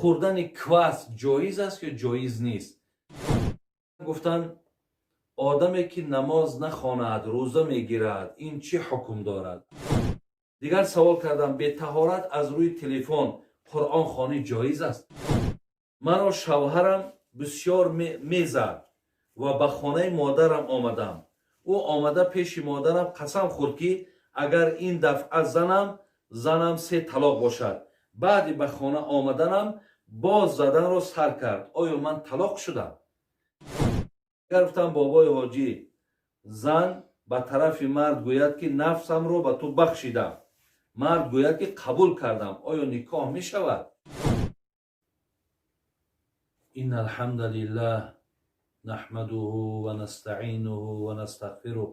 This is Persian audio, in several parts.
خوردن کواس جایز است یا جایز نیست؟ گفتن آدمی که نماز نخواند روزه میگیرد این چه حکم دارد؟ دیگر سوال کردم به طهارت از روی تلفن قرآن خوانی جایز است؟ من و شوهرم بسیار میزد و به خانه مادرم آمدم. او آمده پیش مادرم قسم خورد که اگر این دفعه زنم 3 طلاق باشد. بعد به خانه آمدنم باز زدن را سر کرد. آیا من طلاق شدم؟ گفتم بابای حاجی، زن به طرف مرد گوید که نفسم رو به تو بخشیدم، مرد گوید که قبول کردم، آیا نکاح می شود؟ این الحمد لله نحمده و نستعینه و نستغفره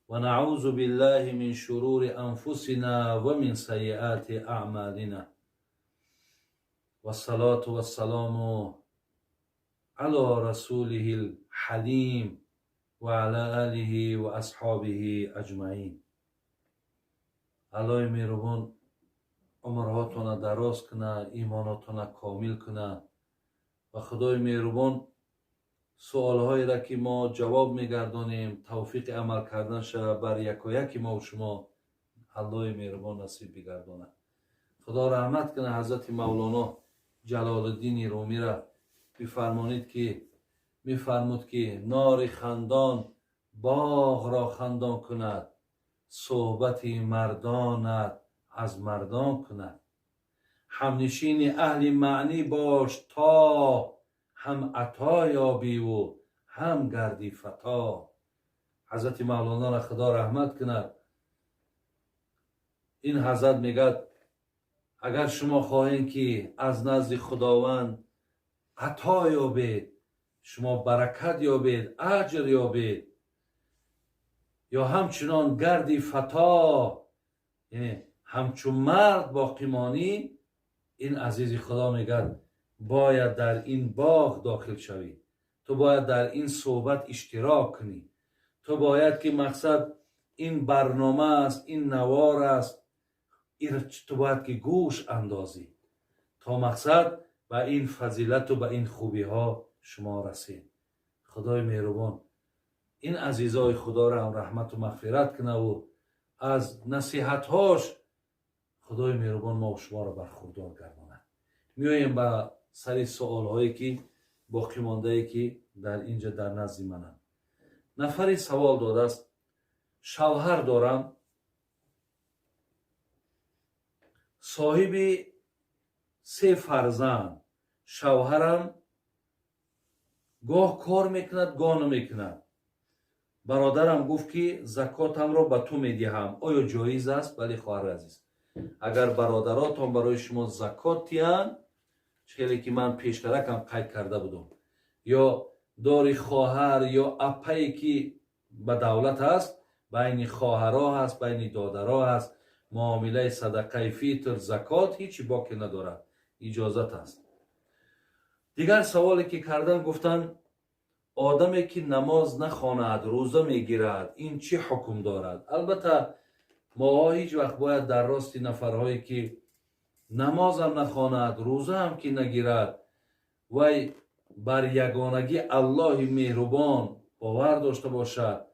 و نعوذ بالله من شرور انفسنا و من سیئات اعمالنا و الصلاة و السلام على رسوله الحلیم و علی آله و اصحابه اجمعین. الهی مهربان عمرهاتون دراز کنه، ایماناتون کامل کنه و خدای مهربان سوالهایی را که ما جواب میگردانیم توفیق عمل کردن شود بر یکایک ما و شما الله مهربان نصیب بگردانه. خدا رحمت کنه حضرت مولانا جلال الدین رومی را. میفرمود که نار خندان باغ را خندان کند، صحبت مردانت از مردان کند. همنشین اهل معنی باش تا هم عطا یابی و هم گردی فتا. حضرت مولانا را خدا رحمت کند. این حضرت میگه اگر شما خواهید که از نزد خداوند عطا یابید، شما برکت یابید، اجر یابید، یا همچنان گردی فتا، یعنی همچون مرد باقی مانی، این عزیز خدا میگه باید در این باغ داخل شوی، تو باید در این صحبت اشتراک کنی، تو باید که مقصد این برنامه است، این نوار است، تو باید که گوش اندازی تا مقصد به این فضیلت و به این خوبی ها شما رسید. خدای مهربان این عزیزای خدا را هم رحمت و مغفرت کنه و از نصیحت هاش خدای مهربان ما و شما را برخوردار گردانه. میاییم به سری سوال هایی که باقی مانده ای که در اینجا در نزد منم. نفری سوال داده است شوهر دارم، صاحب 3 فرزند، شوهرم گاه کار میکند گاه نمیکند. برادرم گفت که زکاتم را به تو میدهم، آیا جایز است؟ بله خواهر عزیز، اگر برادراتم برای شما زکات تیان، چیزی که من پیشترکم قید کرده بودم، یا داری خواهر یا اپایی که به دولت هست، بین خواهرها هست، بین دادرها هست، معامله صدقه فیتر زکات هیچی باقی ندارد، اجازت است. دیگر سوالی که کردن گفتن آدمی که نماز نخواند روزه میگیرد این چه حکم دارد؟ البته ما هیچ وقت باید در راست نفرهایی که نماز هم نخواند روزه هم که نگیرد و بر یگانگی الله مهربان باور داشته باشد،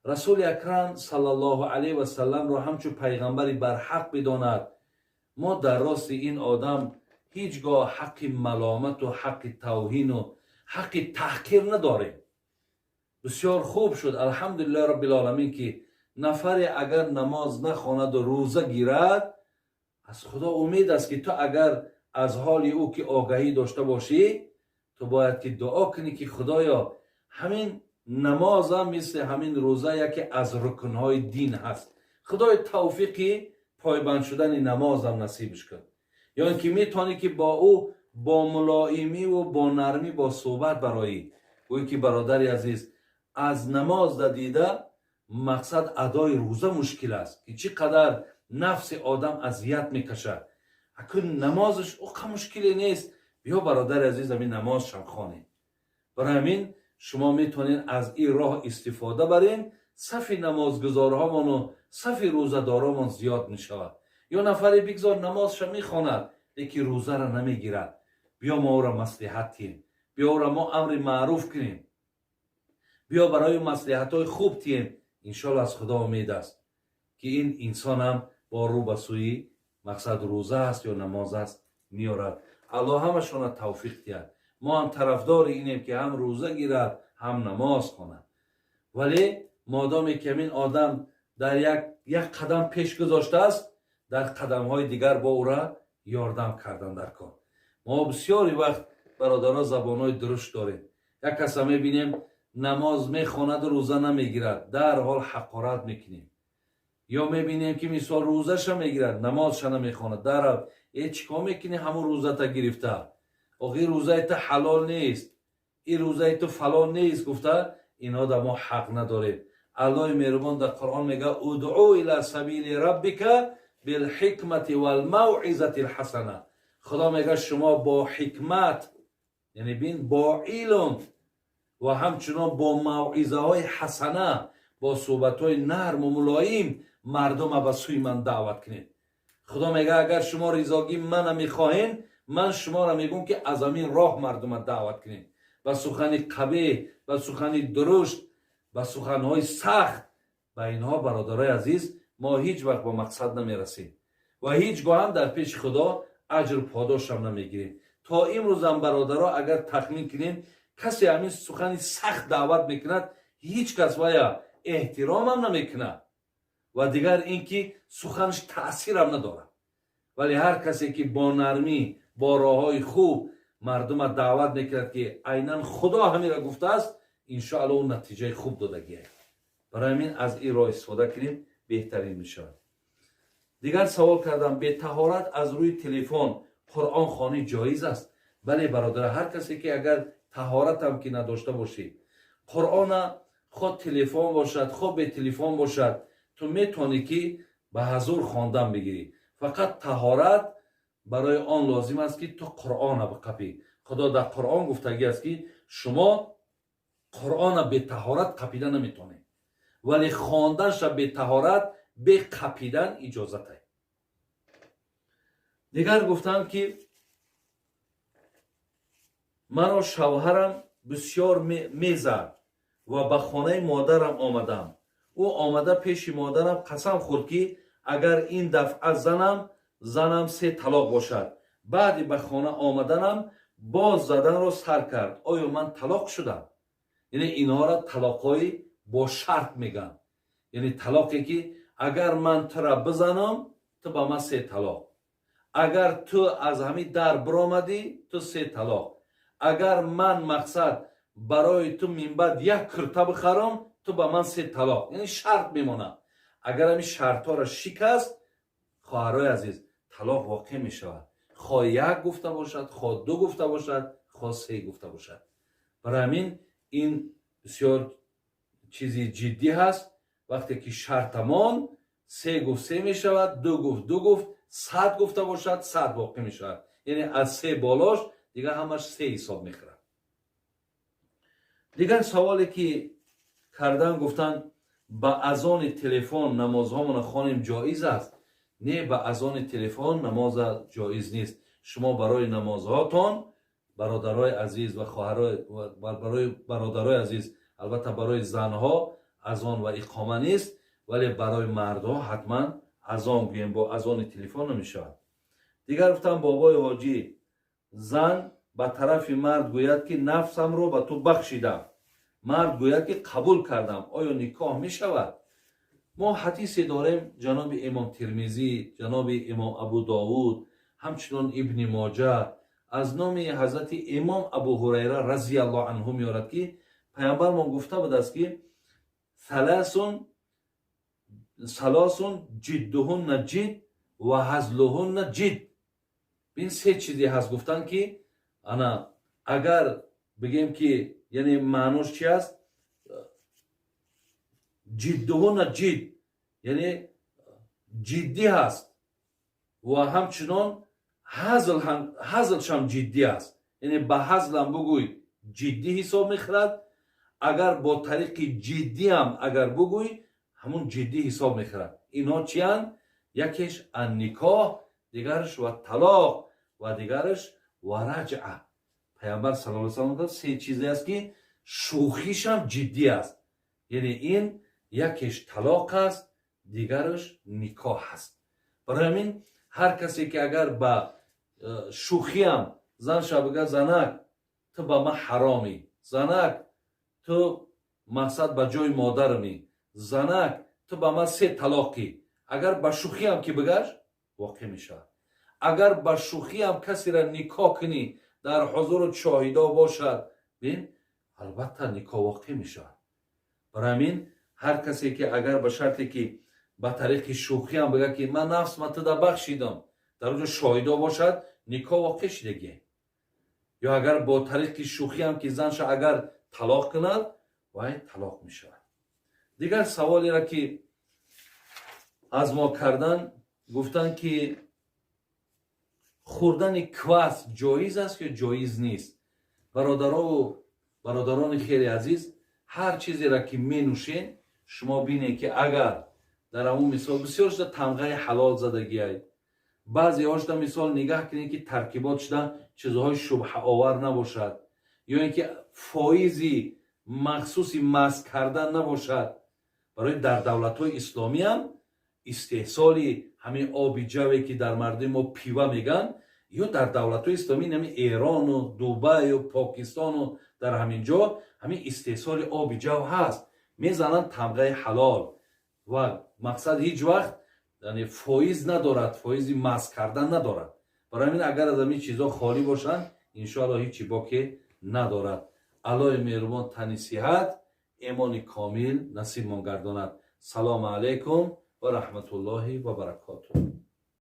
رسول اکرم صلی الله علیه و سلم را همچون پیغمبری بر حق بداند، ما در راست این آدم هیچگاه حق ملامت و حق توهین و حق تحقیر نداریم. بسیار خوب شد الحمدلله رب العالمین که نفری اگر نماز نخواند و روزه گیرد، از خدا امید است که تو اگر از حال او که آگاهی داشته باشی، تو باید که دعا کنی که خدایا همین نماز هم مثل همین روزه یکی از رکنهای دین هست، خدای توفیقی پایبند شدن نماز هم نصیبش کن، یا اینکه میتونی که با او با ملائمی و با نرمی با صحبت برایی. گویی که برادری عزیز از نماز دیده مقصد ادای روزه مشکل است که چقدر نفس آدم اذیت میکشد. اکنون نمازش اوقا مشکلی نیست، بیا برادر عزیز همین نماز شم خانه. برای همین شما میتونین از این راه استفاده برین، صف نمازگزارهامان و صف روزه‌دارهامان زیاد میشود. یا نفری بگذار نمازش میخواند یکی روزه را نمیگیرد. بیا ما او را مصلحت کنیم، بیا او را ما امر معروف کنیم، بیا برای مصلحت های خوب تیم. انشالله از خدا امید است که این انسان هم با رو به سوی مقصد روزه است یا نماز است میارد. الله همشون را توفیق دهد. ما هم طرفدار اینیم که هم روزه گیرد هم نماز کند. ولی مادامی که این آدم در یک قدم پیش گذاشته است، در قدم های دیگر با او را یاردم کردن در کار. ما بسیاری وقت برادران زبان های درشت داریم. یک کس میبینیم نماز میخواند و روزه نمیگیرد، در حال حقارت میکنیم. یا میبینیم که مثال روزش میگیرد نمازش نمیخواند، در حال چیکار میکنی همون روزه تا گرفته، آخه روزه تا حلال نیست، این روزه تو فلان نیست گفته. اینا در ما حق نداریم. الله مهربان در قرآن میگه ادعو الی سبیل ربک بالحکمت والموعظه الحسنه. خدا میگه شما با حکمت، یعنی بین با علم و همچنان با موعظه های حسنه، با صحبت های نرم و ملایم مردم به سوی من دعوت کنید. خدا میگه اگر شما رضاگی من میخواهین، من شما را میگم که از همین راه مردم دعوت کنید. و سخن قبیح و سخن درشت و سخن های سخت، به اینها برادرای عزیز ما هیچ وقت با مقصد نمیرسیم و هیچگاه هم در پیش خدا اجر پاداش هم نمیگیریم. تا امروز هم برادرها اگر تخمین کنین کسی همین سخن سخت دعوت میکند، هیچ کس ویا احترام هم نمیکند و دیگر اینکه سخنش تأثیر هم نداره. ولی هر کسی که با نرمی با راه های خوب مردم دعوت میکرد که عیناً خدا همین را گفته است، انشاءالله اون نتیجه خوب دادگیه. برای همین از این راه استفاده کنیم بهترین میشه. دیگر سوال کردم به طهارت از روی تلفن قرآن خوانی جایز است؟ بله برادر، هر کسی که اگر طهارت هم که نداشته باشی، قرآن خود تلفن باشد خود به تلفن باشد، تو میتونی که به حضور خواندن بگیری. فقط طهارت برای آن لازم است که تو قرآن بقپی. خدا در قرآن گفتگی است که شما قرآن به طهارت قپیدن نمیتونی، ولی خواندنش به طهارت به قپیدن اجازت است. دیگر گفتم که مرا شوهرم بسیار میزد و به خانه مادرم آمدم. او آمده پیش مادرم قسم خورد که اگر این دفعه زنم 3 طلاق باشد. بعد به خانه آمدنم باز زدن را سر کرد. آیا من طلاق شدم؟ یعنی اینها را طلاقای با شرط میگن. یعنی طلاقی که اگر من تو را بزنم تو به من 3 طلاق، اگر تو از همین در برآمدی تو 3 طلاق، اگر من مقصد برای تو من بعد 1 کرته بخرم تو به من 3 طلاق. یعنی شرط میمونه. اگر همین شرط ها را شکست، خواهرای عزیز طلاق واقع می شود. خواه 1 گفته باشد، خواه 2 گفته باشد، خواه 3 گفته باشد. برای همین این بسیار چیزی جدی هست. وقتی که شرطمان 3 گفت 3 می شود، 2 گفت 2 گفت، 100 گفته باشد 100 واقع می شود. یعنی از 3 بالاش دیگه همش 3 حساب می خورد. دیگر سوالی که کردن گفتن با اذان تلفن نمازهامون خوانیم جایز است؟ نه، با اذان تلفن نماز جایز نیست. شما برای نمازهاتون برادرای عزیز و خواهرای برای برادرای عزیز، البته برای زنها اذان و اقامه نیست، ولی برای مردها حتما اذان گوییم، با اذان تلفن نمیشه. دیگر گفتم بابای حاجی، زن به طرف مرد گوید که نفسم رو به تو بخشیدم، مرد گوید که قبول کردم، آیا نکاح می شود؟ ما حدیثی داریم جناب امام ترمذی، جناب امام ابو داود، همچنان ابن ماجه از نام حضرت امام ابو هریره رضی الله عنه میارد که پیامبر ما گفته بود است که ثلاث جدهن جد و هزلهن جد. این 3 چیزی هست گفتن که انا اگر بگیم که یعنی معنوش چی است؟ جدهن جد یعنی جدی هست و همچنان هزلش هم جدی است. یعنی به هزل هم بگوی جدی حساب میخورد، اگر با طریق جدی هم اگر بگوی همون جدی حساب میخورد. اینها چی هست؟ یکیش نکاح، دیگرش و طلاق. و دیگرش و رجعه. پیامبر صلی الله علیه و سلم گفت سه چیزی است که شوخیش هم جدی است. یعنی این یکیش طلاق است، دیگرش نکاح است. برای همین هر کسی که اگر با شوخی هم زنش بگه زنک تو با من حرامی، زنک تو مقصد به جای مادرمی، زنک تو با من سه طلاقی، اگر با شوخی هم که بگش واقع میشه. اگر با شوخی هم کسی را نکاح کنی در حضور شاهدا باشد، بین البته نکاح واقع میشه. برای همین هر کسی که اگر به شرطی که با طریق شوخی هم بگه که من نفس من تو دا بخشیدم، در اونجا شاهدا باشد، نکاح واقع شدگی. یا اگر با طریق شوخی هم که زنش اگر طلاق کند وای طلاق میشه. دیگر سوالی را که از ما کردن، گفتن که خوردن کواس جایز است یا جایز نیست. برادران خیلی عزیز، هر چیزی را که می نوشین شما بینید که اگر در اون مثال بسیار شده تمغه حلال زدگی های، بعضی هاش در مثال نگاه کنید که ترکیبات شده چیزهای شبه آور نباشد، یا اینکه فایزی مخصوصی مست کردن نباشد. برای در دولت های اسلامی هم استحصالی همین آبی جوی که در مردم ما پیوه میگن، یا در دولت های اسلامی همین ایران و دوبای و پاکستان و در همین جا همین استحصال آبی جو هست، میزنن تمغه حلال و مقصد هیچ وقت یعنی فایز ندارد، فایزی مست کردن ندارد. برای همین اگر از همین چیزا خالی باشن انشاءالله هیچی باقی ندارد. الله مهربان تن صحت ایمان کامل نصیب من گرداند. سلام علیکم و رحمت الله و برکاته.